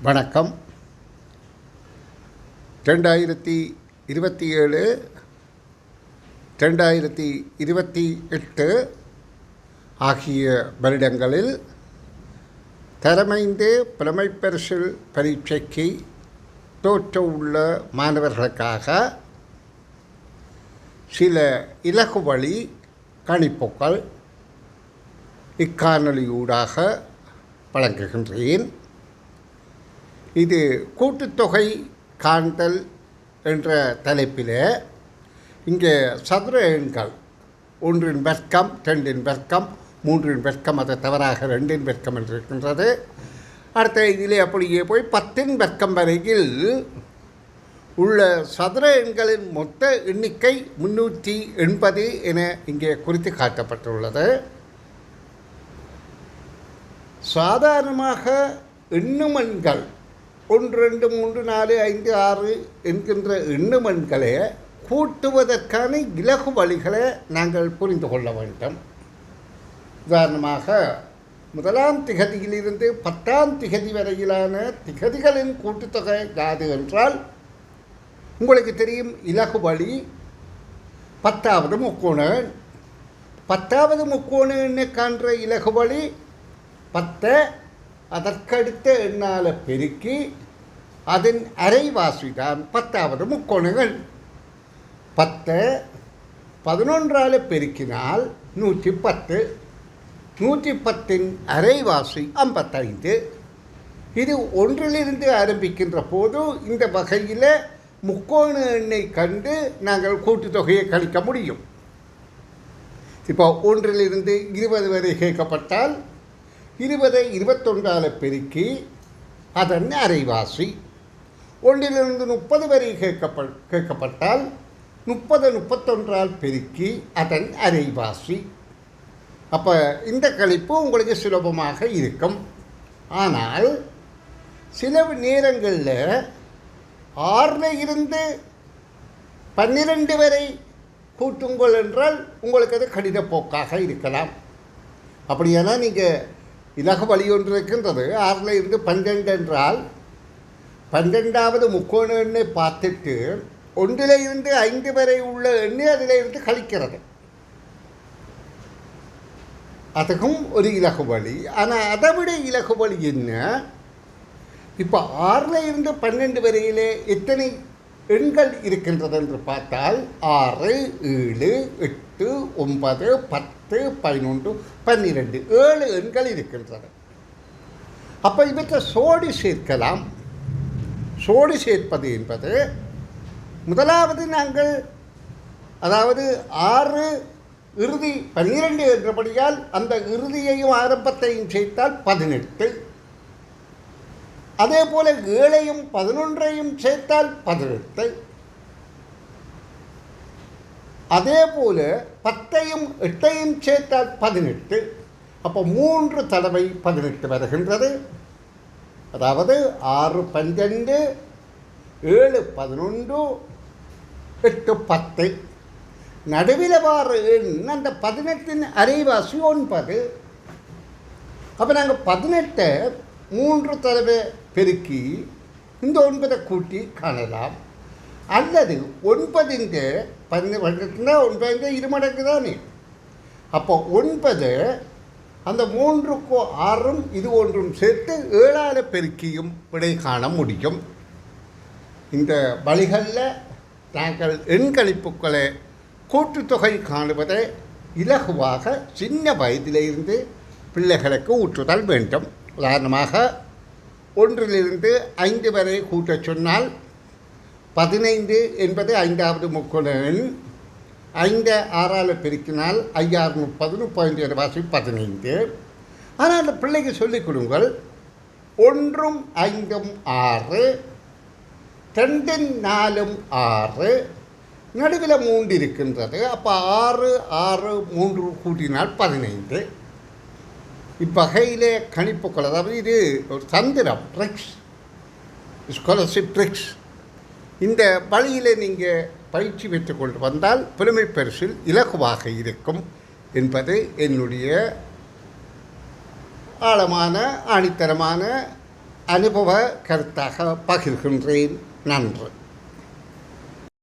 வணக்கம். 2027 2028 ஆகிய வருடங்களில் தரமைந்து புலமைப்பரிசில் பரீட்சைக்கு தோற்ற உள்ள மாணவர்களுக்காக சில இலகு வழி கணிப்புகள் இக்காணொலியூடாக வழங்குகின்றேன். இது கூட்டுத்தொகை காண்தல் என்ற தலைப்பில் இங்கே சதுர எண்கள் 1 வர்க்கம் 2 வர்க்கம் 3 வர்க்கம், அதை தவறாக 2 வர்க்கம் என்று இருக்கின்றது. அடுத்த இதிலே அப்படியே போய் 10 வர்க்கம் வரையில் உள்ள சதுர எண்களின் மொத்த எண்ணிக்கை 380 என இங்கே குறித்து காட்டப்பட்டுள்ளது. சாதாரணமாக எண்ணும் எண்கள் 1 2 3 4 5 6 என்கின்ற எண்ணும் எண்களை கூட்டுவதற்கான இலகு வழிகளை நாங்கள் புரிந்து கொள்ள வேண்டும். உதாரணமாக 1ஆம் திகதியிலிருந்து 10ஆம் திகதி வரையிலான திகதிகளின் கூட்டுத்தொகை யாது என்றால் உங்களுக்கு தெரியும். இலகு வழி 10வது முக்கோண எண். 10வது முக்கோண எண்ணை காண்ற இலகு வழி 10 அதற்கடுத்த எண்ணால் பெருக்கி அதன் அரைவாசி தான் 10வது முக்கோண எண். 10 11ஆல் பெருக்கினால் 110. 110 அரைவாசி 55. இது 1லிருந்து ஆரம்பிக்கின்ற போது இந்த வகையில் முக்கோண எண்ணை கண்டு நாங்கள் கூட்டுத்தொகையை கணிக்க முடியும். இப்போ 1லிருந்து 20 வரை கேட்கப்பட்டால் 20 21ஆல் பெருக்கி அதன் அரைவாசி. 1லிருந்து 30 வரை கேட்கப்பட்டால் 30 31ஆல் பெருக்கி அதன் அரைவாசி. அப்போ இந்த கணிப்பு உங்களுக்கு சுலபமாக இருக்கும். ஆனால் சில நேரங்களில் 6 இருந்து 12 வரை கூட்டுங்கள் என்றால் உங்களுக்கு அது கடித போக்காக இருக்கலாம். அப்படியானா நீங்கள் இலகு வழி ஒன்று இருக்கின்றது. 6 இருந்து 12 என்றால் 12வது முக்கோண எண்ணை பார்த்துட்டு 1லிருந்து 5 வரை உள்ள எண்ணை அதிலிருந்து கழிக்கிறது. அதுக்கும் ஒரு இலகு வழி. ஆனால் அதை விட இலகு வழி என்ன? இப்போ 6லிருந்து 12 வரையிலே எத்தனை எண்கள் இருக்கின்றது என்று பார்த்தால் 6 7 8 9 10 11 12 7 எண்கள் இருக்கின்றது. அப்போ இவற்றை சோடி சேர்க்கலாம். சோடி சேர்ப்பது என்பது முதலாவது நாங்கள் அதாவது 6 இறுதி 12 என்றபடியால் அந்த இறுதியையும் ஆரம்பத்தையும் சேர்த்தால் 18. அதே போல் 7ஐயும் 11ஐயும் சேர்த்தால் 18. அதே போல் 10ஐயும் 8ஐயும் சேர்த்தால் 18. அப்போ 3 தடவை 18 வருகின்றது. அதாவது 6 12 7 11 8 10. நடுவில் வார எண் அந்த 18 அரைவாசி 9. அப்போ நாங்கள் 18 3 தடவை பெருக்கி இந்த 9 கூட்டி காணலாம். அல்லது 9 9 இருமடங்கு தானே. அப்போ 9 அந்த 3க்கும் 6ம் இது ஒன்றும் சேர்த்து 7ஆல் பெருக்கியும் விடை காண முடியும். இந்த வழிகளில் நாங்கள் எண்கணிப்புகளை கூட்டுத்தொகை காணுவதை இலகுவாக சின்ன வயதிலிருந்து பிள்ளைகளுக்கு ஊற்றுதல் வேண்டும். உதாரணமாக 1லிருந்து 5 வரை கூட்டச் சொன்னால் 15 என்பது 5வது முக்கோண எண். 5 6ஆல் பெருக்கினால் 5 6 30 35 வாசி 15. ஆனால் அந்த பிள்ளைக்கு சொல்லிக் கொடுங்கள். 1ம் 5ம் 6, 2ம் 4ம் 6, நடுவில் 3 இருக்கின்றது. அப்போ 6 6 3 கூட்டினால் 15. இவ்வகையிலே கணிப்புகள், அதாவது இது ஒரு தந்திரம், ட்ரிக்ஸ், ஸ்காலர்ஷிப் ட்ரிக்ஸ். இந்த வழியில் நீங்கள் பயிற்சி பெற்றுக்கொண்டு வந்தால் புலமை பரிசில் இலகுவாக இருக்கும் என்பது என்னுடைய ஆழமான ஆணித்தரமான அனுபவ கருத்தாக பகிர்கின்றேன். நன்றி.